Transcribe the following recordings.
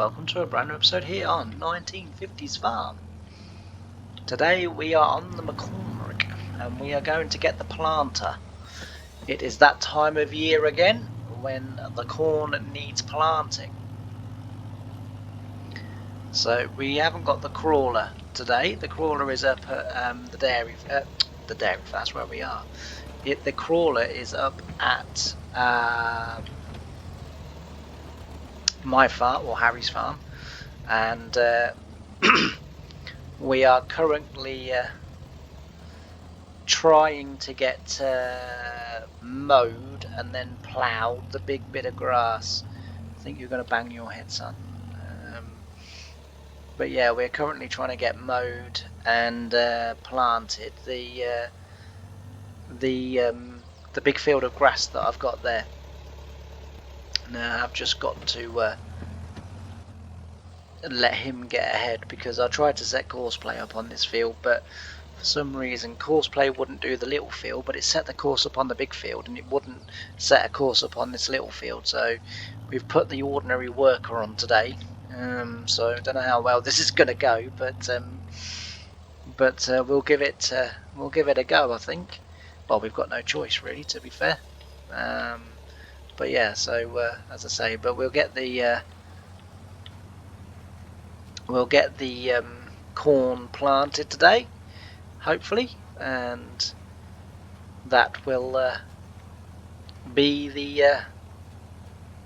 welcome to a brand new episode here on 1950's Farm. Today we are on the McCormick and we are going to get the planter. It is that time of year again when the corn needs planting. So we haven't got the crawler today. The crawler is up at the dairy, that's where we are. The crawler is up at my farm, or Harry's farm, and we are currently trying to get mowed and then ploughed the big bit of grass. I think you're going to bang your head, son. But yeah, we're currently trying to get mowed and planted the big field of grass that I've got there. Now I've just got to let him get ahead because I tried to set courseplay up on this field, but for some reason courseplay wouldn't do the little field, but it set the course up on the big field and it wouldn't set a course up on this little field. So we've put the ordinary worker on today. So I don't know how well this is going to go, but we'll give it a go, I think. Well, we've got no choice really, to be fair. But yeah, so as I say, but we'll get the corn planted today, hopefully, and that will be the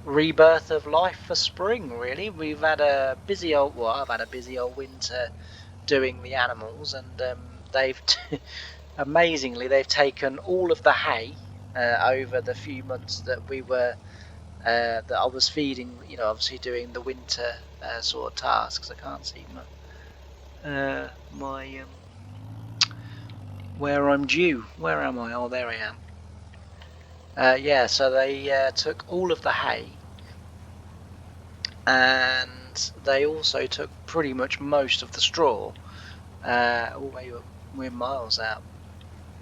rebirth of life for spring. Really, we've had a busy old I've had a busy old winter doing the animals, and they've amazingly they've taken all of the hay over the few months that we were that I was feeding, obviously doing the winter sort of tasks. I can't see my where I'm due. Where am I? Oh, there I am. Yeah, so they took all of the hay, and they also took pretty much most of the straw. We're miles out.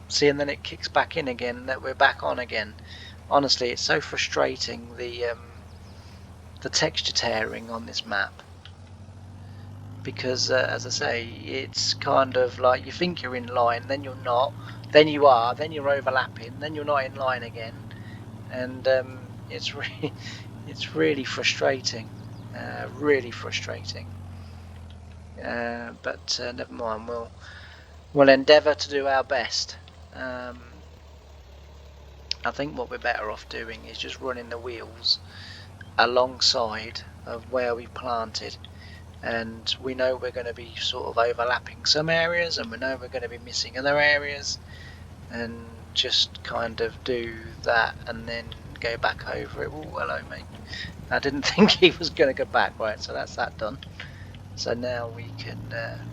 See, and then it kicks back in again. That we're back on again. Honestly, it's so frustrating, the texture tearing on this map, because as I say, it's kind of like you think you're in line, then you're not, then you are, then you're overlapping, then you're not in line again, and it's really frustrating, really frustrating. But never mind, we'll endeavour to do our best. I think what we're better off doing is just running the wheels alongside of where we planted, and we know we're going to be sort of overlapping some areas and we know we're going to be missing other areas, and just kind of do that and then go back over it. Oh, hello mate. I didn't think he was going to go back. Right, so that's that done. So now we can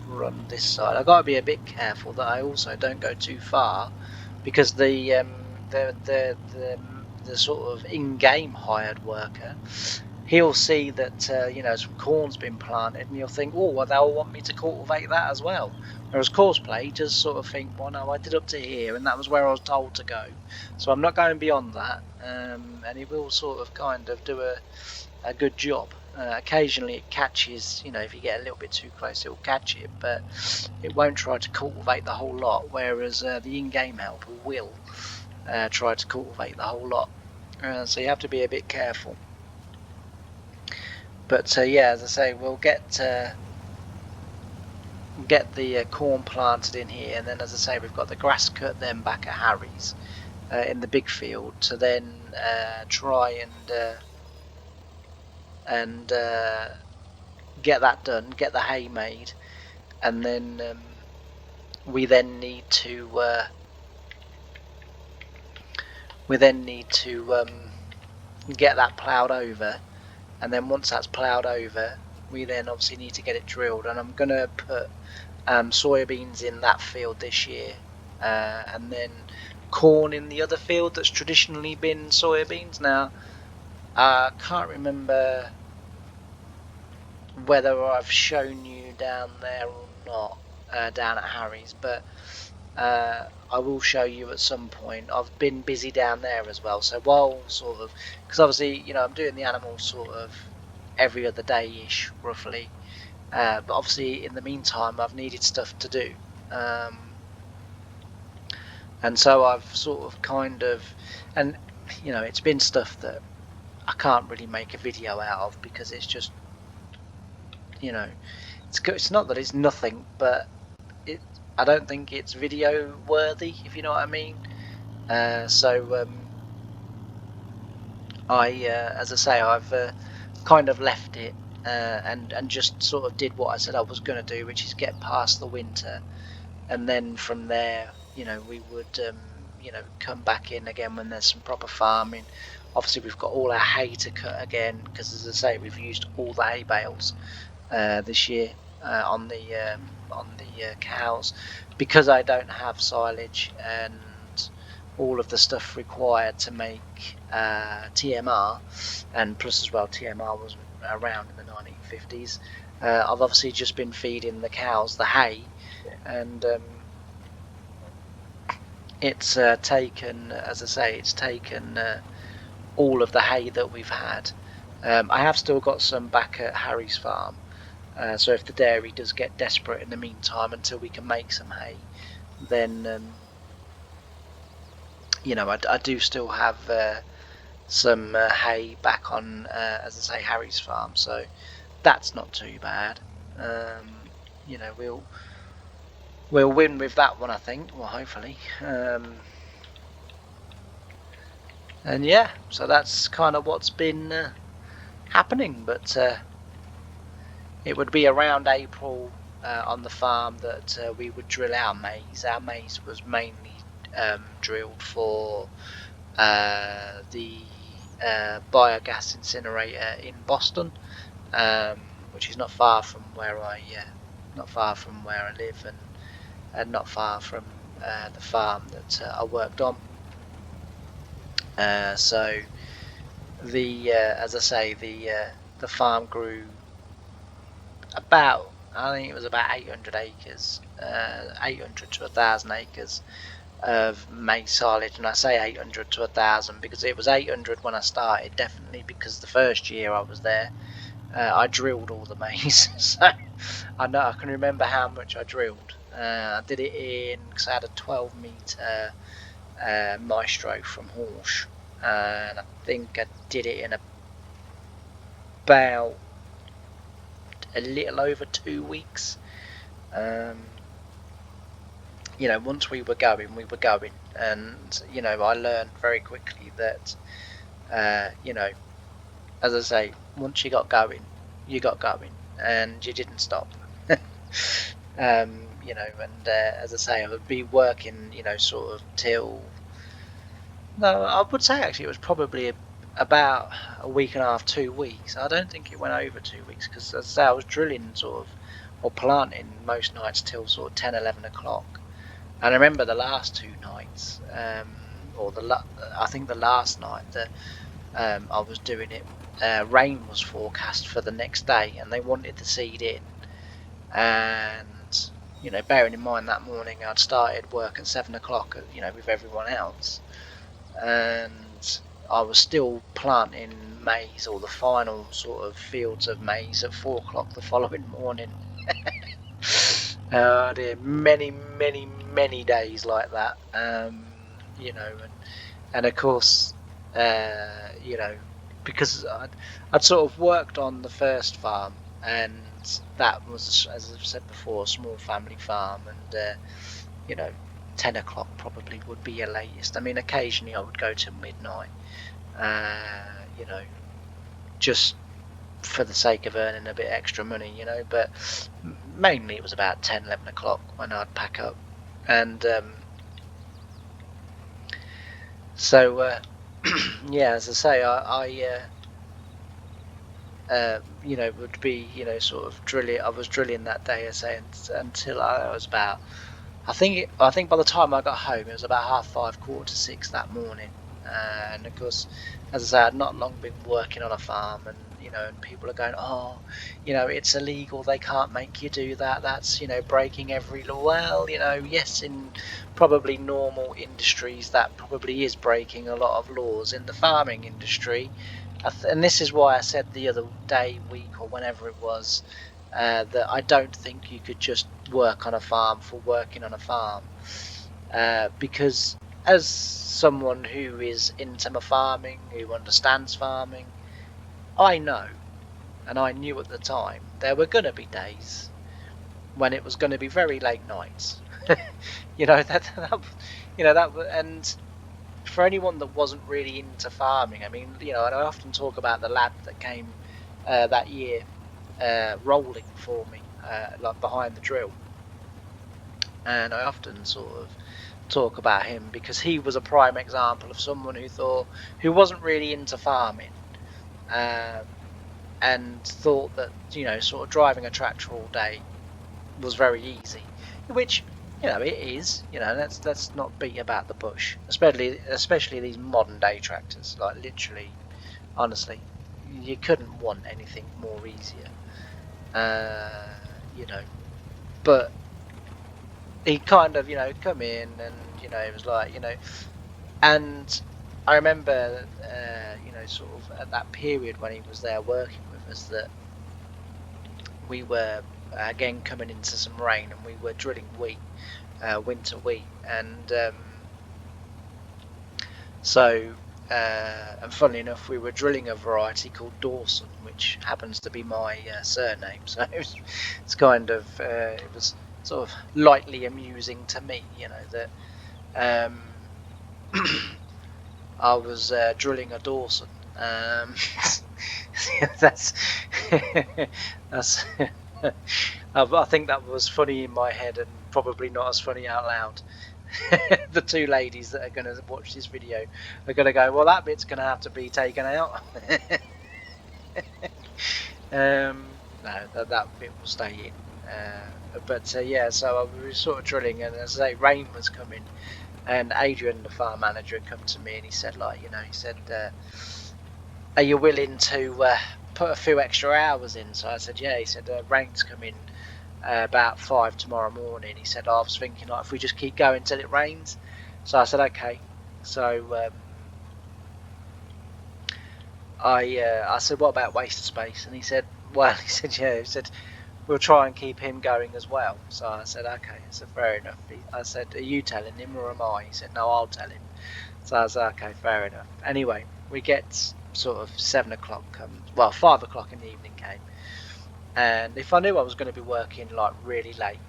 run this side. I've got to be a bit careful that I also don't go too far, because the sort of in-game hired worker, he'll see that some corn's been planted, and he'll think, oh, well, they'll want me to cultivate that as well. Whereas courseplay just sort of think, well, no, I did up to here, and that was where I was told to go, so I'm not going beyond that. And he will sort of kind of do a good job. Occasionally it catches, if you get a little bit too close, it will catch it, but it won't try to cultivate the whole lot, whereas the in-game helper will try to cultivate the whole lot. So you have to be a bit careful. But yeah, as I say, we'll get the corn planted in here, and then, as I say, we've got the grass cut then back at Harry's in the big field to then try and get that done, get the hay made, and then we then need to get that ploughed over, and then once that's ploughed over, we then obviously need to get it drilled. And I'm going to put soybeans in that field this year, and then corn in the other field that's traditionally been soybeans. Now I can't remember whether I've shown you down there or not, down at Harry's, but I will show you at some point. I've been busy down there as well, so while sort of, because obviously I'm doing the animals sort of every other day-ish, roughly. But obviously, in the meantime, I've needed stuff to do. And so I've sort of and it's been stuff that I can't really make a video out of because it's just, it's not that it's nothing, but I don't think it's video worthy, if you know what I mean. So as I say, I've kind of left it and just sort of did what I said I was going to do, which is get past the winter, and then from there, we would come back in again when there's some proper farming. Obviously, we've got all our hay to cut again because, as I say, we've used all the hay bales this year on the cows, because I don't have silage and all of the stuff required to make TMR, and plus as well TMR was around in the 1950s. I've obviously just been feeding the cows the hay, and it's taken, as I say, it's taken all of the hay that we've had. I have still got some back at Harry's farm, so if the dairy does get desperate in the meantime until we can make some hay, then I do still have some hay back on, as I say, Harry's farm, so that's not too bad. We'll win with that one, I think. Well, hopefully. And yeah, so that's kind of what's been happening. But it would be around April on the farm that we would drill our maize. Our maize was mainly drilled for the biogas incinerator in Boston, which is not far from where I live, and not far from the farm that I worked on. So as I say, the farm grew about, I think it was about 800 acres, 800 to 1,000 acres of maize silage. And I say 800 to 1,000 because it was 800 when I started, definitely, because the first year I was there, I drilled all the maize. So I can remember how much I drilled. I did it because I had a 12-meter maestro from Horsch, and I think I did it in about a little over 2 weeks. Once we were going, and I learned very quickly that as I say, once you got going, and you didn't stop. And as I say, I would be working, sort of till, no, I would say actually it was probably about a week and a half, 2 weeks. I don't think it went over 2 weeks, because as I say, I was drilling or planting most nights till sort of 10, 11 o'clock. And I remember the last 2 nights, I think the last night that I was doing it, rain was forecast for the next day, and they wanted the seed in. And bearing in mind that morning I'd started work at 7 o'clock, with everyone else, and I was still planting maize, or the final sort of fields of maize, at 4 o'clock the following morning. Dear, many days like that, and of course, because I'd sort of worked on the first farm, and that was, as I've said before, a small family farm, and 10 o'clock probably would be your latest. I mean, occasionally I would go to midnight, just for the sake of earning a bit extra money, but mainly it was about 10, 11 o'clock when I'd pack up. And so yeah, as I say, I would be, sort of drilling. I was drilling that day, I say, until I was about, I think by the time I got home, it was about 5:30, 5:45 that morning. And of course, as I say, I'd not long been working on a farm, and and people are going, oh, it's illegal, they can't make you do that, that's breaking every law. Well, yes, in probably normal industries that probably is breaking a lot of laws. In the farming industry, And this is why I said the other day, week, or whenever it was, that I don't think you could just work on a farm for working on a farm, because as someone who is into my farming, who understands farming, I know, and I knew at the time, there were going to be days when it was going to be very late nights. you know and for anyone that wasn't really into farming, I mean, and I often talk about the lad that came that year rolling for me, like behind the drill, and I often sort of talk about him because he was a prime example of someone who wasn't really into farming, and thought that sort of driving a tractor all day was very easy, which it is. Let's not beat about the bush, especially these modern day tractors. Like, literally, honestly, you couldn't want anything more easier. You know, but he kind of come in, and it was like, and I remember sort of at that period when he was there working with us, that we were again coming into some rain, and we were drilling wheat, winter wheat, and and funnily enough, we were drilling a variety called Dawson, which happens to be my surname. So it's kind of it was sort of lightly amusing to me, that I was drilling a Dawson. That's that's. I think that was funny in my head, and probably not as funny out loud. The two ladies that are going to watch this video are going to go, well, that bit's going to have to be taken out. No, that bit will stay in. But yeah, so we were sort of drilling, and as I say, rain was coming, and Adrian, the farm manager, had come to me, and he said, are you willing to put a few extra hours in? So I said, yeah. He said, rain's coming about 5 tomorrow morning. He said, I was thinking, like, if we just keep going till it rains. So I said, okay. So I said, what about waste of space? And he said, well, he said, yeah. He said, we'll try and keep him going as well. So I said, okay. I said, fair enough. I said, are you telling him or am I? He said, no, I'll tell him. So I was like, okay, fair enough. Anyway, we get sort of 7 o'clock comes, well, 5 o'clock in the evening came, and if I knew I was going to be working like really late,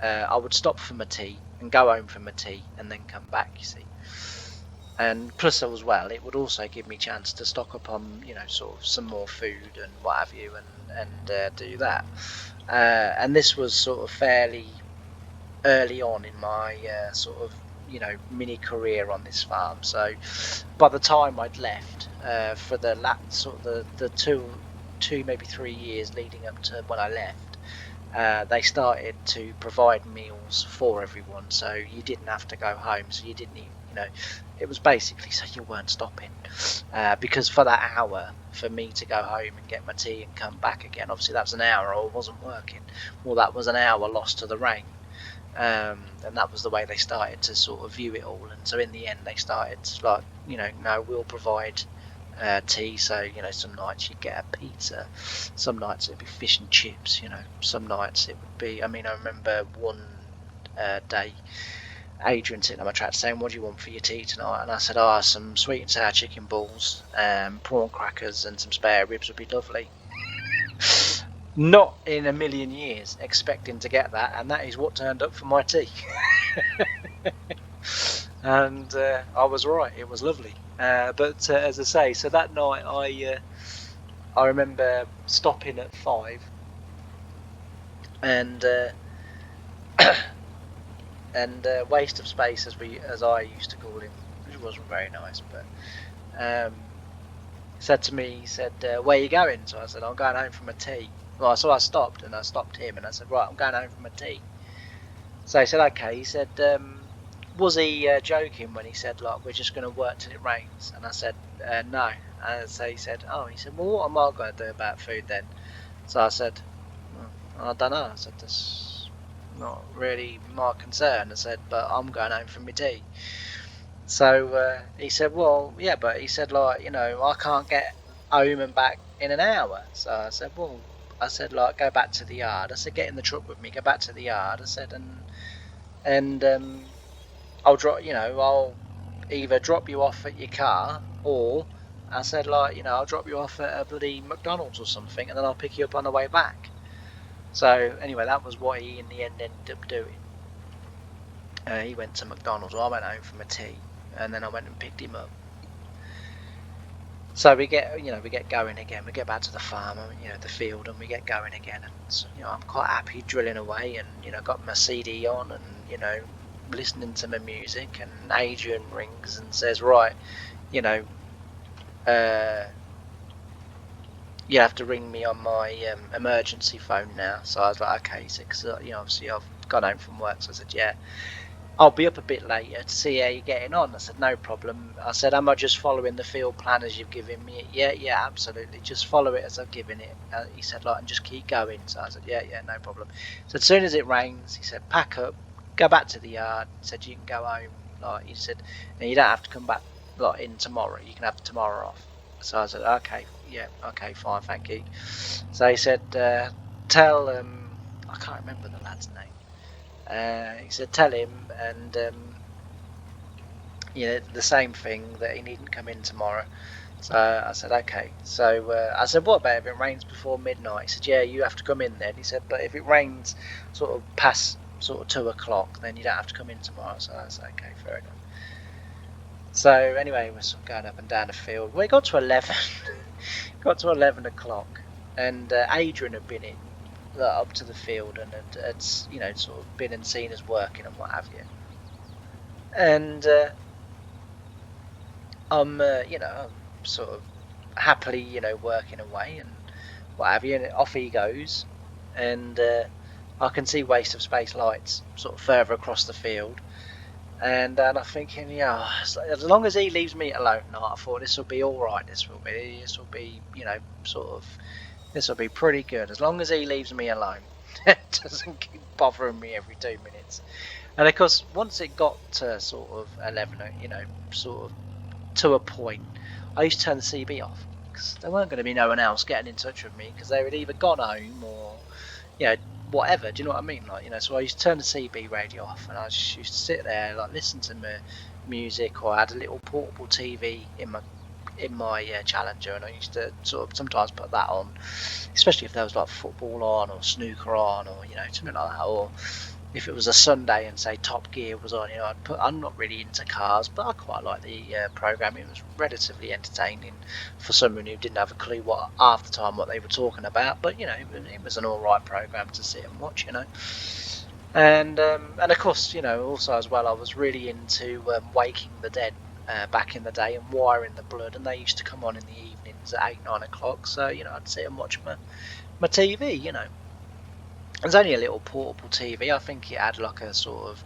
I would stop for my tea and go home for my tea and then come back, you see. And plus, as well, it would also give me a chance to stock up on sort of some more food and what have you, and do that. And this was sort of fairly early on in my sort of mini career on this farm. So by the time I'd left, for the the two maybe 3 years leading up to when I left, they started to provide meals for everyone, so you didn't have to go home, so you didn't even, it was basically so you weren't stopping, because for that hour for me to go home and get my tea and come back again, obviously that was an hour I wasn't working, well, that was an hour lost to the rain. And that was the way they started to sort of view it all. And so in the end, they started like, no, we'll provide tea. So some nights you'd get a pizza, some nights it'd be fish and chips. Some nights it would be. I mean, I remember one day, Adrian sitting on my tractor saying, "What do you want for your tea tonight?" And I said, "Oh, some sweet and sour chicken balls, prawn crackers, and some spare ribs would be lovely." Not in a million years expecting to get that, and that is what turned up for my tea. And I was right, it was lovely. But as I say, so that night I remember stopping at 5, and waste of space, as I used to call him, which wasn't very nice, but said to me, he said, "Where are you going?" So I said, "I'm going home for my tea." Well, so I stopped, and I stopped him, and I said, "Right, I'm going home for my tea." So he said, "Okay." He said, was he joking when he said, like, we're just going to work till it rains? And I said, no. And so he said, well, what am I going to do about food then? So I said, well, I don't know. I said, that's not really my concern. I said, but I'm going home for my tea. So he said, well, yeah, but he said, like, I can't get home and back in an hour. So I said, well, I said, like, go back to the yard. I said, get in the truck with me, go back to the yard. I said, and I'll drop, I'll either drop you off at your car, or I said, like, I'll drop you off at a bloody McDonald's or something, and then I'll pick you up on the way back. So anyway, that was what he in the end ended up doing. He went to McDonald's. I went home for my tea, and then I went and picked him up. So we get going again. We get back to the farm, the field, and we get going again. And I'm quite happy drilling away, and got my CD on, and listening to my music. And Adrian rings and says, right, uh, you have to ring me on my emergency phone now. So I was like, okay, because obviously I've gone home from work. So I said, yeah, I'll be up a bit later to see how you're getting on. I said, no problem. I said, am I just following the field plan as you've given me? Yeah, absolutely. Just follow it as I've given it. He said, like, and just keep going. So I said, yeah, no problem. So as soon as it rains, he said, pack up, go back to the yard. He said, you can go home. Like, he said, and you don't have to come back like in tomorrow. You can have tomorrow off. So I said, okay, yeah, okay, fine, thank you. So he said, tell, I can't remember the lad's name. He said, tell him, and the same thing, that he needn't come in tomorrow. So I said, okay. So I said, what about if it rains before midnight? He said, yeah, you have to come in then. He said, but if it rains sort of past sort of 2 o'clock, then you don't have to come in tomorrow. So I said, okay, fair enough. So anyway, we're sort of going up and down the field. We got to 11. Got to 11 o'clock, and Adrian had been in up to the field, and had sort of been and seen us working and what have you. And I'm sort of happily working away and what have you, and off he goes, and I can see waste of space lights sort of further across the field, and I'm thinking, as long as he leaves me alone, I thought this will be all right. This will be sort of. This will be pretty good, as long as he leaves me alone. Doesn't keep bothering me every 2 minutes. And of course, once it got to sort of 11, sort of to a point, I used to turn the CB off, because there weren't going to be no one else getting in touch with me, because they had either gone home or, whatever. Do you know what I mean? Like, so I used to turn the CB radio off, and I just used to sit there, like, listen to my music, or I had a little portable TV in my Challenger, and I used to sort of sometimes put that on, especially if there was like football on or snooker on, or something like that, or if it was a Sunday and say Top Gear was on. I'm not really into cars, but I quite like the programme. It was relatively entertaining for someone who didn't have a clue half the time what they were talking about, but it was an alright programme to sit and watch. And of course, also as well, I was really into Waking the Dead back in the day, and Wire in the Blood, and they used to come on in the evenings at 8-9 o'clock. So I'd sit and watch my TV. It was only a little portable TV. I think it had like a sort of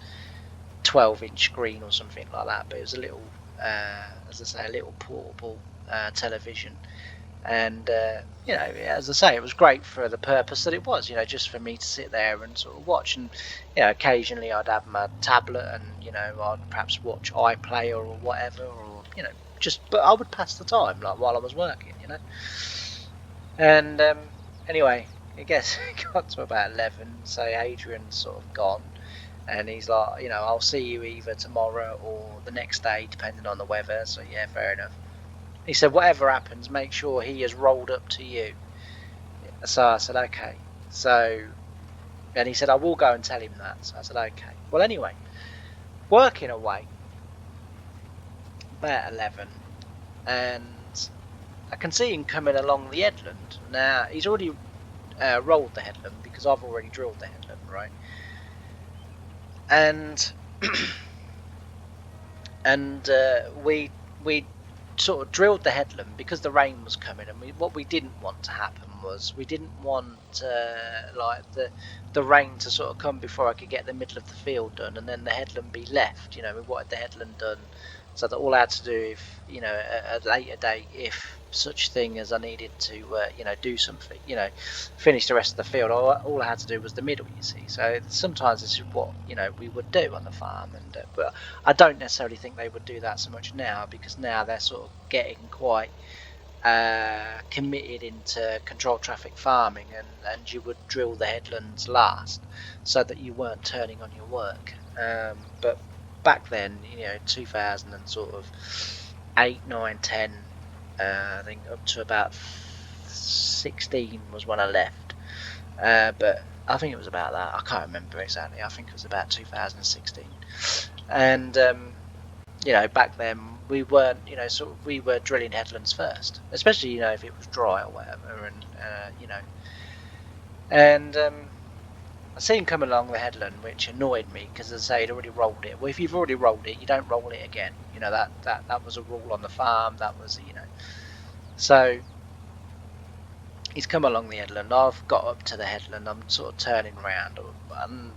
12-inch screen or something like that, but it was a little, as I say, a little portable television. And as I say, it was great for the purpose that it was, just for me to sit there and sort of watch. And occasionally I'd have my tablet, and I'd perhaps watch iPlayer or whatever, or but I would pass the time, like, while I was working. And anyway, I guess it got to about 11, so Adrian's sort of gone, and he's like, I'll see you either tomorrow or the next day, depending on the weather. So yeah, fair enough. He said, whatever happens, make sure he has rolled up to you. So I said, okay. So, and he said, I will go and tell him that. So I said, okay. Well, anyway, working away about 11, and I can see him coming along the headland. Now, he's already rolled the headland, because I've already drilled the headland, right? And we sort of drilled the headland because the rain was coming, and what we didn't want to happen was, we didn't want like the rain to sort of come before I could get the middle of the field done, and then the headland be left. We wanted the headland done so that all I had to do, if at a later date, if such thing as I needed to do something, finish the rest of the field, all I had to do was the middle, you see. So sometimes this is what we would do on the farm, and but I don't necessarily think they would do that so much now, because now they're sort of getting quite committed into controlled traffic farming, and you would drill the headlands last so that you weren't turning on your work. But back then, 2000 and sort of 8, 9, 10, I think up to about 16 was when I left. But I think it was about that. I can't remember exactly. I think it was about 2016. And back then we weren't, we were drilling headlands first, especially if it was dry or whatever, and I seen him come along the headland, which annoyed me because, as I say, he'd already rolled it. Well, if you've already rolled it, you don't roll it again. That was a rule on the farm. That was, So he's come along the headland. I've got up to the headland. I'm sort of turning around, and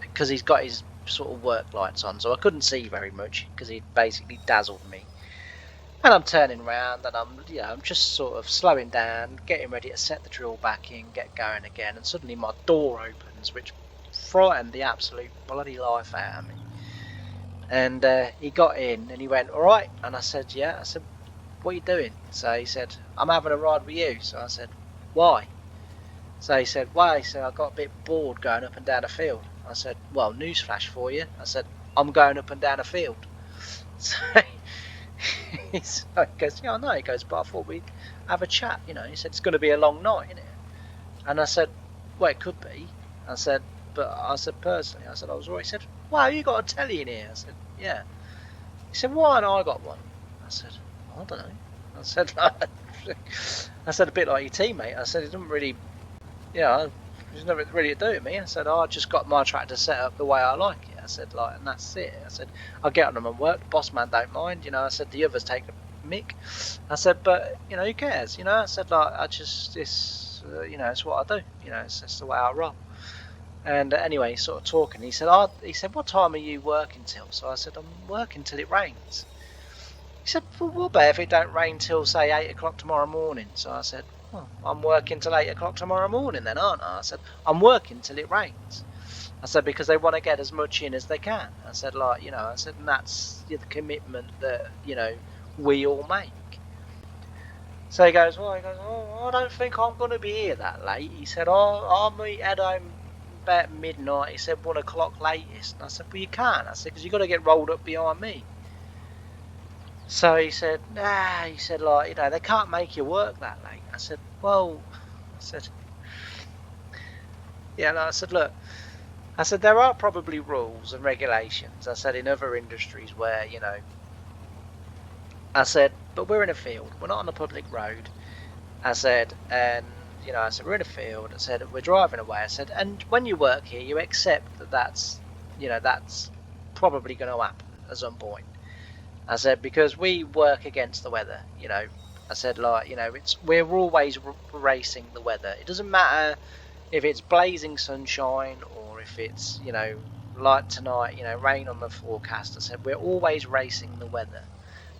because he's got his sort of work lights on, so I couldn't see very much because he basically dazzled me. And I'm turning around, and I'm just sort of slowing down, getting ready to set the drill back in, get going again, and suddenly my door opens, which frightened the absolute bloody life out of me. And he got in, and he went, "All right," and I said, "Yeah." I said, "What are you doing?" So he said, "I'm having a ride with you." So I said, "Why?" So he said, "Why?" He said, "I got a bit bored going up and down a field." I said, "Well, newsflash for you." I said, "I'm going up and down a field." So he goes, "Yeah, I know." He goes, "But I thought we'd have a chat, He said, "It's going to be a long night, isn't it?" And I said, "Well, it could be." I said, "Personally," I said, "I was alright." He said, "Wow, you got a telly in here?" I said, "Yeah." He said, "Why haven't I got one?" I said, "I don't know." I said, I said, "A bit like your teammate." I said, "It doesn't really, there's nothing really to do with me." I said, "I just got my tractor set up the way I like it." I said, and that's it. I said, "I get on them and work. The boss man don't mind." I said, "The others take a mick." I said, "But who cares?" I said, I just it's it's what I do. It's just the way I roll. And anyway, sort of talking, he said, "What time are you working till?" So I said, "I'm working till it rains." He said, "Well, what about if it don't rain till, say, 8 o'clock tomorrow morning?" So I said, "Well, I'm working till 8 o'clock tomorrow morning then, aren't I?" I said, "I'm working till it rains." I said, "Because they want to get as much in as they can." I said, I said, and that's the commitment that, we all make. So he goes, "Oh, I don't think I'm going to be here that late." He said, I'll meet at home about midnight. He said, 1 o'clock latest. And I said, "Well, you can't." I said, "Because you've got to get rolled up behind me." So he said, "Nah," he said, they can't make you work that late. I said, "Well," I said, "Yeah," no, I said, "Look," I said, "there are probably rules and regulations," I said, "in other industries where, I said, but we're in a field, we're not on a public road." I said, and, I said, "We're in a field." I said, "We're driving away." I said, "And when you work here, you accept that that's probably going to happen at some point." I said, "Because we work against the weather, I said, we're always racing the weather. It doesn't matter if it's blazing sunshine or if it's, like tonight, rain on the forecast." I said, "We're always racing the weather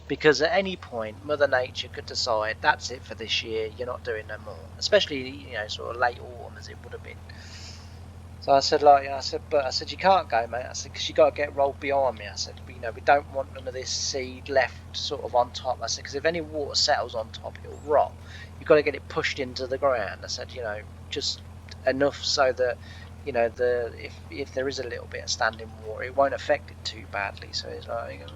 because at any point Mother Nature could decide that's it for this year. You're not doing no more," especially, sort of late autumn as it would have been. So I said, but I said, "You can't go, mate." I said, "Because you got to get rolled behind me." I said, "We don't want none of this seed left sort of on top." I said, "Because if any water settles on top, it'll rot. You've got to get it pushed into the ground." I said, "Just enough so that, if there is a little bit of standing water, it won't affect it too badly." So he's like,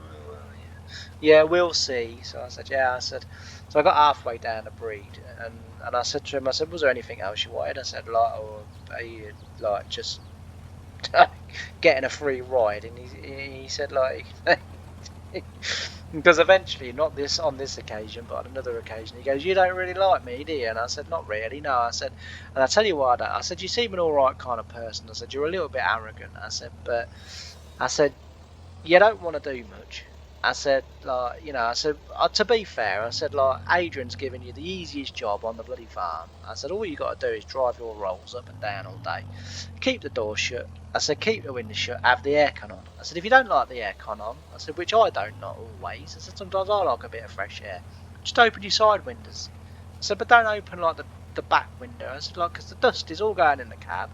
"Yeah, we'll see." So I said, "Yeah." I said, so I got halfway down the breed, and I said to him, I said, "Was there anything else you wanted?" I said, are you just getting a free ride?" And he said, because eventually, not this on this occasion, but on another occasion, he goes, "You don't really like me, do you?" And I said, "Not really, no." I said, "And I tell you what, I said, you seem an all right kind of person." I said, "You're a little bit arrogant." I said, "But," I said, "you don't want to do much." I said, I said, to be fair, I said, Adrian's giving you the easiest job on the bloody farm. I said, all you got to do is drive your rolls up and down all day. Keep the door shut." I said, "Keep the windows shut, have the aircon on." I said, "If you don't like the aircon on," I said, "which I don't, not always," I said, "sometimes I like a bit of fresh air, just open your side windows." I said, "But don't open the back window." I said, "Because the dust is all going in the cab."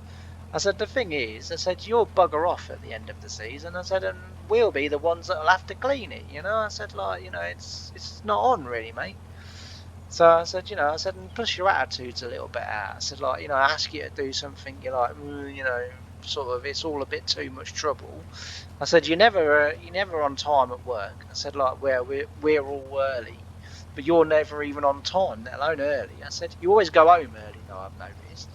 I said, "The thing is," I said, "you'll bugger off at the end of the season." I said, "And we'll be the ones that'll have to clean it." I said, it's not on really, mate." So I said, I said, and plus your attitude's a little bit out. I said, like, I ask you to do something, you're like, sort of, it's all a bit too much trouble. I said, you're never on time at work. I said, like, we're all early, but you're never even on time, let alone early. I said, you always go home early, though, I've noticed.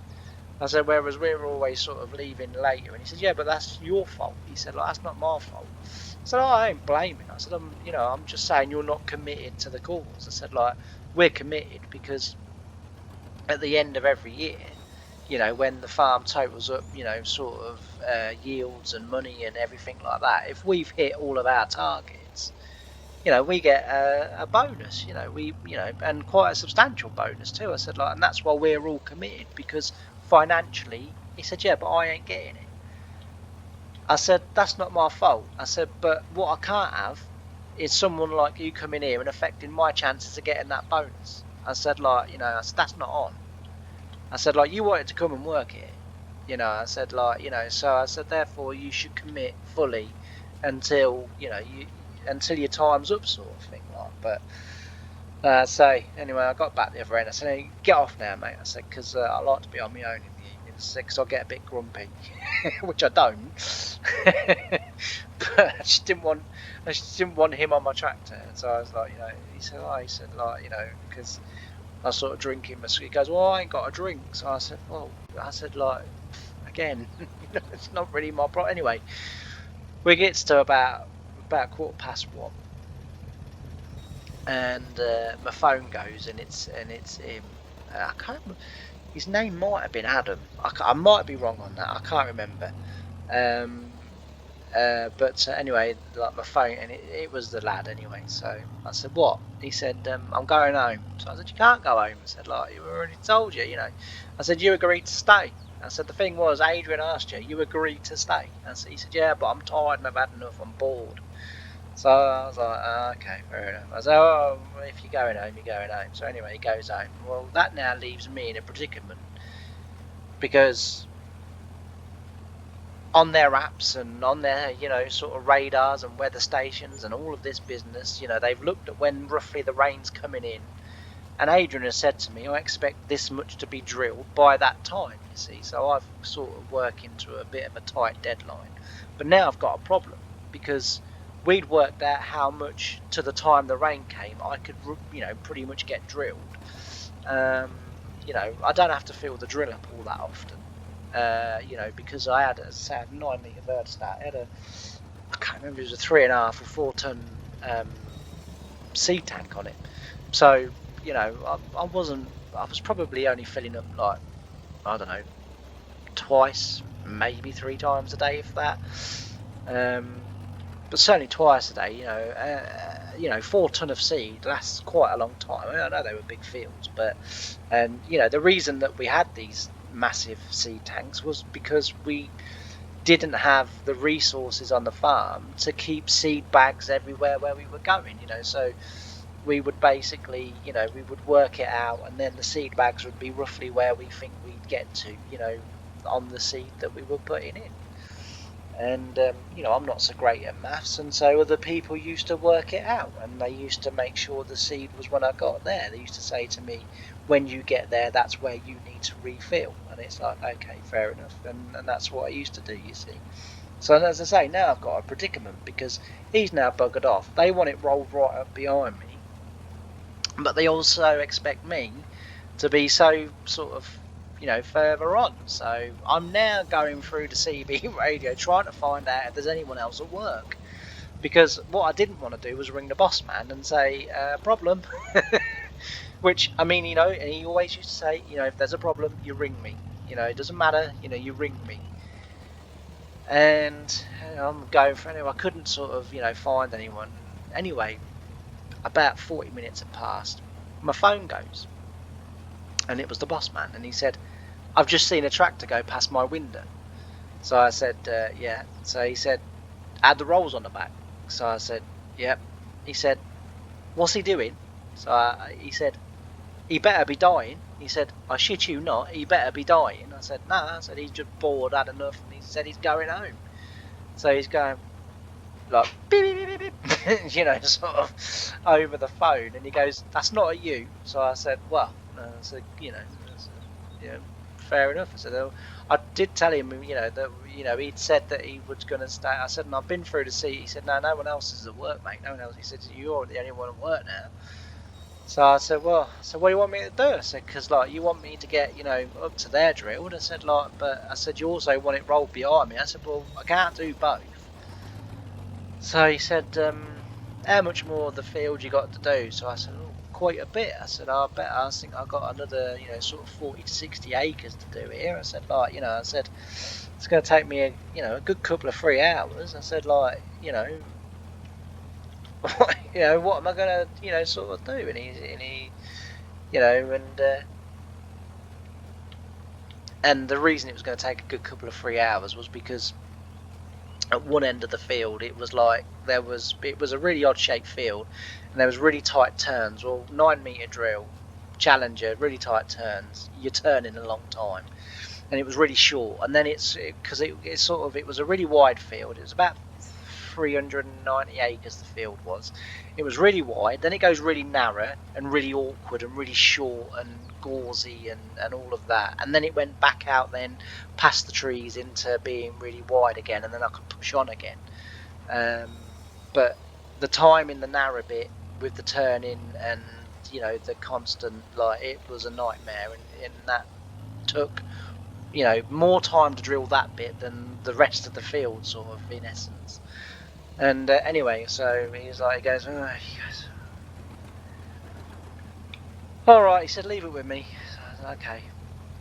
I said, whereas we're always sort of leaving later. And he said, yeah, but that's your fault. He said, like, that's not my fault. I said, oh, I ain't blaming. I said, I'm just saying you're not committed to the cause. I said, like, we're committed because at the end of every year, when the farm totals up, sort of yields and money and everything like that, if we've hit all of our targets, we get a bonus, and quite a substantial bonus too. I said, like, and that's why we're all committed, because financially, he said, yeah, but I ain't getting it. I said, that's not my fault. I said, but what I can't have is someone like you coming here and affecting my chances of getting that bonus. I said, like, that's not on. I said, like, you wanted to come and work here. I said, like, so I said, therefore you should commit fully until, until your time's up, sort of thing, like. But so anyway, I got back the other end. I said, hey, get off now, mate. I said, because I like to be on my own in the evenings, because I get a bit grumpy, which I don't. But I just didn't want him on my tractor. So I was like, he said, like, because I was sort of drinking my. He goes, well, I ain't got a drink. So I said, well, like, again, it's not really my problem. Anyway, we gets to about 1:15, and my phone goes, and it's him. I can't remember. His name might have been Adam. I might be wrong on that. I can't remember. But anyway, like, my phone, and it was the lad anyway. So I said, what? He said, I'm going home. So I said, you can't go home. I said, like, you already told you, I said, you agreed to stay. I said, the thing was, Adrian asked you, you agreed to stay. He said, yeah, but I'm tired and I've had enough, I'm bored. So I was like, okay, fair enough. I said, oh, if you're going home, you're going home. So anyway, he goes home. Well, that now leaves me in a predicament, because on their apps and on their, sort of radars and weather stations and all of this business, they've looked at when roughly the rain's coming in. And Adrian has said to me, I expect this much to be drilled by that time, you see. So I've sort of worked into a bit of a tight deadline. But now I've got a problem, because we'd worked out how much to the time the rain came I could, pretty much get drilled. I don't have to fill the drill up all that often. Because I had, as I said, 9 litre Verdstat. I had I can't remember, it was a 3.5 or 4 ton seed tank on it. So, I was probably only filling up, like, I don't know, twice, maybe 3 times a day, if that. But certainly twice a day. 4 ton of seed, that's quite a long time. I know they were big fields, but the reason that we had these massive seed tanks was because we didn't have the resources on the farm to keep seed bags everywhere where we were going. So we would basically, we would work it out, and then the seed bags would be roughly where we think we'd get to, on the seed that we were putting in. And I'm not so great at maths, and so other people used to work it out, and they used to make sure the seed was when I got there. They used to say to me, when you get there, that's where you need to refill. And it's like, okay, fair enough. And that's what I used to do, you see. So as I say, now I've got a predicament, because he's now buggered off. They want it rolled right up behind me, but they also expect me to be so sort of, further on. So I'm now going through the CB radio trying to find out if there's anyone else at work, because what I didn't want to do was ring the boss man and say, problem. Which, I mean, and he always used to say, if there's a problem, you ring me. It doesn't matter, you ring me. And I'm going for anyway. I couldn't sort of, find anyone. Anyway, about 40 minutes had passed. My phone goes, and it was the boss man, and he said, I've just seen a tractor go past my window. So I said, yeah. So he said, add the rolls on the back. So I said, yep. He said, what's he doing? So he said, he better be dying. He said, I shit you not, he better be dying. I said, no. I said, he's just bored, had enough, and he said he's going home. So he's going, like beep, beep, beep, beep, beep, sort of over the phone, and he goes, "That's not a you." So I said, "Well," I said, I said, fair enough. I said, "Oh, I did tell him, that he'd said that he was going to stay." I said, "And I've been through the sea." He said, "No, no one else is at work, mate. No one else." He said, "You're the only one at work now." So I said, "Well, so what do you want me to do?" I said, "Because like you want me to get up to their drilled." I said, "Like, but I said you also want it rolled behind me." I said, "Well, I can't do both." So he said, "How much more of the field you got to do?" So I said, "Oh, quite a bit." I said, I think I got another, sort of 40 to 60 acres to do here." I said, like, I said, "It's going to take me a good couple of 3 hours." I said, like, what am I going to, sort of do? And he, you know, and the reason it was going to take a good couple of 3 hours was because at one end of the field it was like it was a really odd shaped field, and there was really tight turns. Well, 9 meter drill, Challenger, really tight turns, you're turning a long time, and it was really short. And then because it was a really wide field. It was about 390 acres the field was. It was really wide, then it goes really narrow and really awkward and really short and gauzy and all of that, and then it went back out then past the trees into being really wide again, and then I could push on again. But the time in the narrow bit with the turning and the constant, like, it was a nightmare, and that took more time to drill that bit than the rest of the field, sort of, in essence. And anyway, so he goes, "All right," he said, "leave it with me." So I said, "Okay."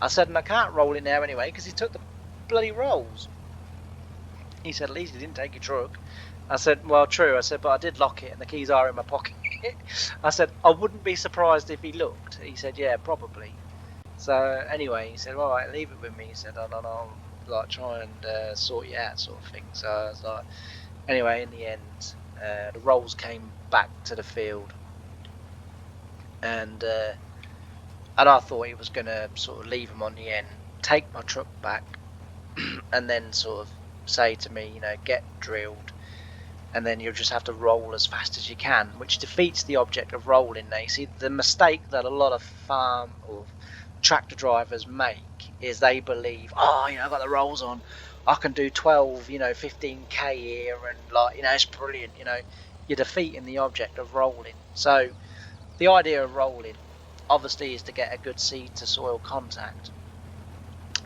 I said, "And I can't roll it now anyway because he took the bloody rolls." He said, "At least he didn't take your truck." I said, "Well, true." I said, "But I did lock it and the keys are in my pocket." I said, "I wouldn't be surprised if he looked." He said, "Yeah, probably." So anyway, he said, "All right, leave it with me." He said, I'll like try and sort you out," sort of thing. So I was like, anyway, in the end, the rolls came back to the field, and I thought he was going to sort of leave them on the end, take my truck back, and then sort of say to me, "Get drilled, and then you'll just have to roll as fast as you can," which defeats the object of rolling. Now, you see, the mistake that a lot of farm or tractor drivers make is they believe, "Oh, I've got the rolls on, I can do 12, 15k here, and like, it's brilliant." You're defeating the object of rolling. So the idea of rolling obviously is to get a good seed to soil contact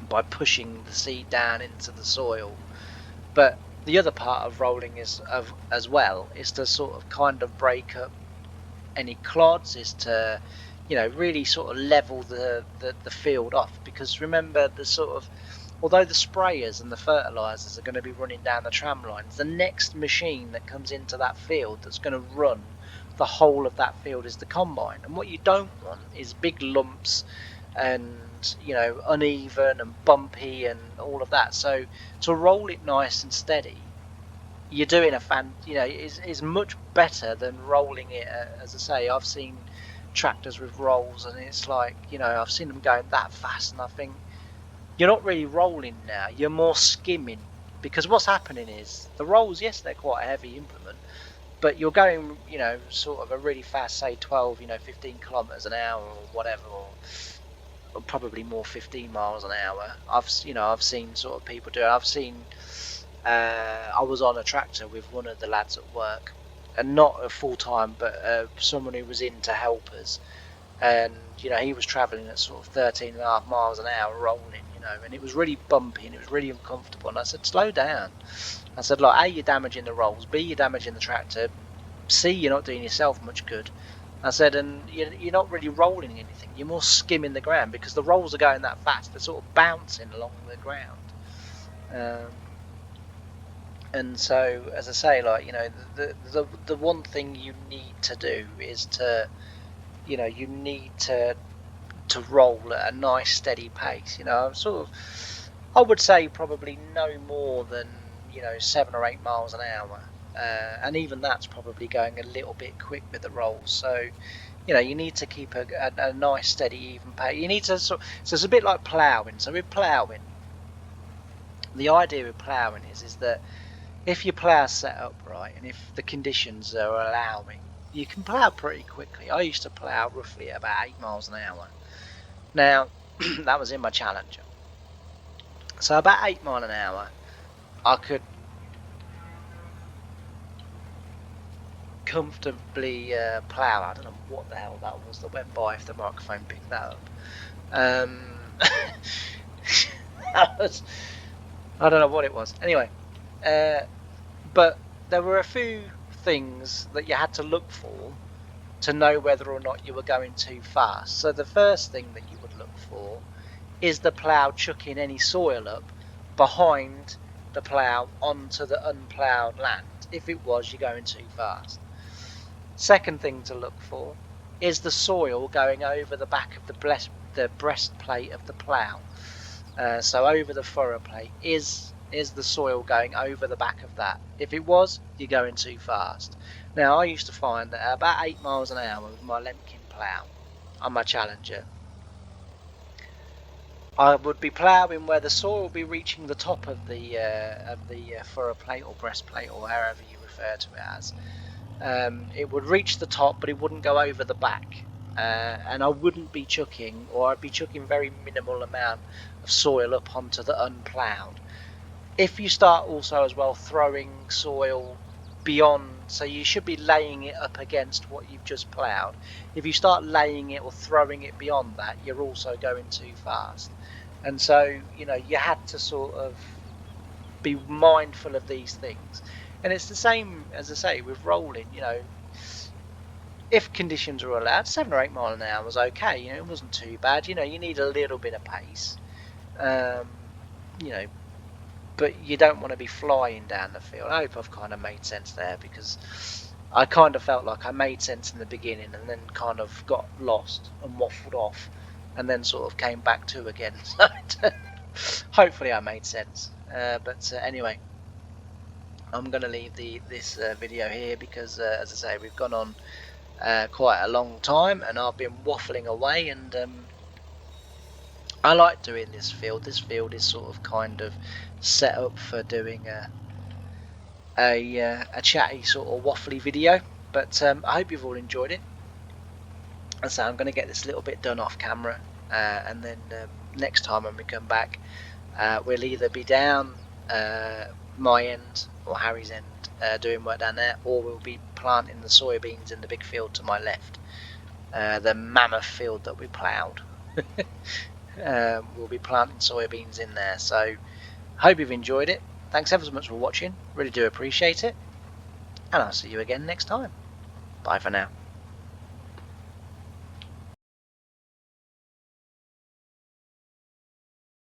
by pushing the seed down into the soil. But the other part of rolling as well is to sort of kind of break up any clods, is to really sort of level the field off. Because remember, the sort of, although the sprayers and the fertilizers are going to be running down the tram lines, the next machine that comes into that field that's going to run the whole of that field is the combine. And what you don't want is big lumps and uneven and bumpy and all of that. So to roll it nice and steady, you're doing is much better than rolling it. As I say, I've seen tractors with rolls, and it's like, I've seen them going that fast, and I think, you're not really rolling now, you're more skimming. Because what's happening is the rolls, yes, they're quite a heavy implement, but you're going, sort of a really fast, say 12, 15 kilometers an hour or whatever, or probably more, 15 miles an hour. I've seen sort of people do it. I was on a tractor with one of the lads at work, and not a full-time, but someone who was in to help us. And he was travelling at sort of 13.5 miles an hour rolling, and it was really bumpy and it was really uncomfortable. And I said, "Slow down." I said, like, A, you're damaging the rolls, B, you're damaging the tractor, C, you're not doing yourself much good. I said, and you're not really rolling anything, you're more skimming the ground, because the rolls are going that fast, they're sort of bouncing along the ground. And so, as I say, like, the one thing you need to do is to, you need to roll at a nice steady pace. I would say probably no more than 7 or 8 miles an hour, and even that's probably going a little bit quick with the rolls. So you need to keep a nice steady even pace. You need to so it's a bit like ploughing. So with ploughing, the idea with ploughing is that if your plough's set up right and if the conditions are allowing, you can plough pretty quickly. I used to plough roughly at about 8 miles an hour. Now, that was in my Challenger. So about 8 mile an hour, I could comfortably plough. I don't know what the hell that was that went by if the microphone picked that up. I don't know what it was. Anyway, but there were a few things that you had to look for to know whether or not you were going too fast. So the first thing that you would look for is the plough chucking any soil up behind the plough onto the unploughed land. If it was, you're going too fast. Second thing to look for is the soil going over the back of the breastplate of the plough. So over the furrow plate, is the soil going over the back of that? If it was, you're going too fast. Now, I used to find that at about 8 miles an hour with my Lemkin plough on my Challenger, I would be ploughing where the soil would be reaching the top of the furrow plate or breastplate or however you refer to it as. It would reach the top, but it wouldn't go over the back. And I wouldn't be chucking, or I'd be chucking very minimal amount of soil up onto the unploughed. If you start also as well throwing soil beyond, so you should be laying it up against what you've just ploughed. If you start laying it or throwing it beyond that, you're also going too fast. And so, you know, you had to sort of be mindful of these things. And it's the same, as I say, with rolling. You know, if conditions are allowed, 7 or 8 mile an hour was okay. You know, it wasn't too bad. You know, you need a little bit of pace. You know, but you don't want to be flying down the field. I hope I've kind of made sense there, because I kind of felt like I made sense in the beginning and then kind of got lost and waffled off and then sort of came back to again. So hopefully I made sense. But anyway, I'm going to leave this video here because, as I say, we've gone on quite a long time and I've been waffling away, and I like doing this field. This field is sort of kind of set up for doing a chatty sort of waffly video, but I hope you've all enjoyed it. And so I'm going to get this little bit done off camera, and then next time when we come back, we'll either be down my end or Harry's end doing work down there, or we'll be planting the soybeans in the big field to my left, the mammoth field that we ploughed. We'll be planting soybeans in there. So hope you've enjoyed it. Thanks ever so much for watching, really do appreciate it, and I'll see you again next time. Bye for now.